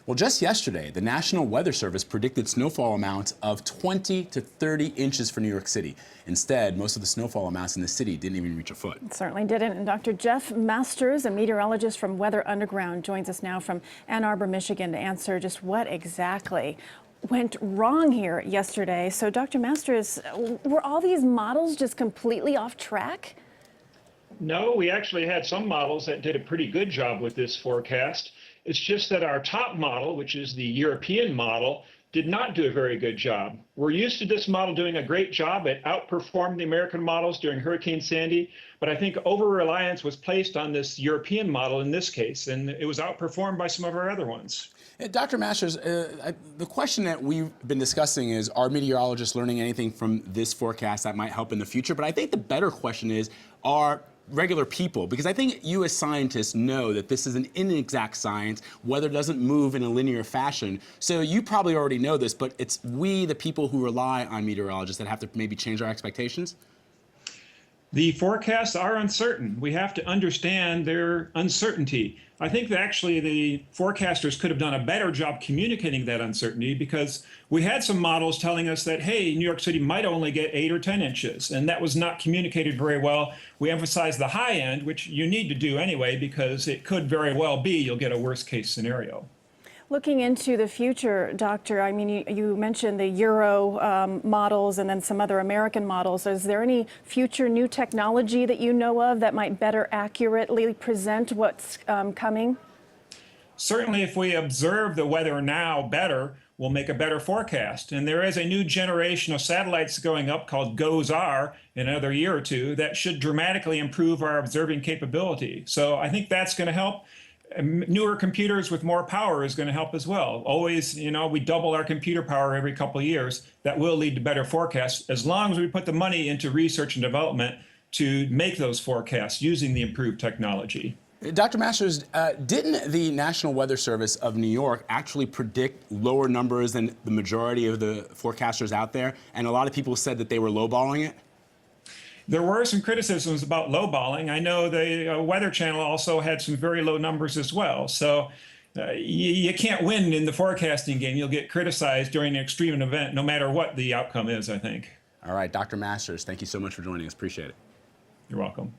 Well, just yesterday, the National Weather Service predicted snowfall amounts of 20 to 30 inches for New York City. Instead, most of the snowfall amounts in the city didn't even reach a foot. It certainly didn't. And Dr. Jeff Masters, a meteorologist from Weather Underground, joins us now from Ann Arbor, Michigan, to answer just what exactly went wrong here yesterday. So, Dr. Masters, were all these models just completely off track? No, we actually had some models that did a pretty good job with this forecast. It's just that our top model, which is the European model, did not do a very good job. We're used to this model doing a great job. It outperformed the American models during Hurricane Sandy, but I think over-reliance was placed on this European model in this case, and it was outperformed by some of our other ones. Dr. Masters, the question that we've been discussing is, are meteorologists learning anything from this forecast that might help in the future? But I think the better question is, are regular people, because I think you as scientists know that this is an inexact science. Weather doesn't move in a linear fashion. So you probably already know this, but it's we, the people who rely on meteorologists, that have to maybe change our expectations? The forecasts are uncertain. We have to understand their uncertainty. I think that actually the forecasters could have done a better job communicating that uncertainty, because we had some models telling us that, hey, New York City might only get 8 or 10 inches, and that was not communicated very well. We emphasized the high end, which you need to do anyway, because it could very well be you'll get a worst case scenario. Looking into the future, Doctor, I mean, you mentioned the Euro models and then some other American models. Is there any future new technology that you know of that might better accurately present what's coming? Certainly, if we observe the weather now better, we'll make a better forecast. And there is a new generation of satellites going up called GOES-R in another year or two that should dramatically improve our observing capability. So I think that's going to help. Newer computers with more power is going to help as well. Always, we double our computer power every couple of years. That will lead to better forecasts as long as we put the money into research and development to make those forecasts using the improved technology. Dr. Masters, didn't the National Weather Service of New York actually predict lower numbers than the majority of the forecasters out there? And a lot of people said that they were lowballing it? There were some criticisms about lowballing. I know the Weather Channel also had some very low numbers as well. So you can't win in the forecasting game. You'll get criticized during an extreme event, no matter what the outcome is, I think. All right, Dr. Masters, thank you so much for joining us. Appreciate it. You're welcome.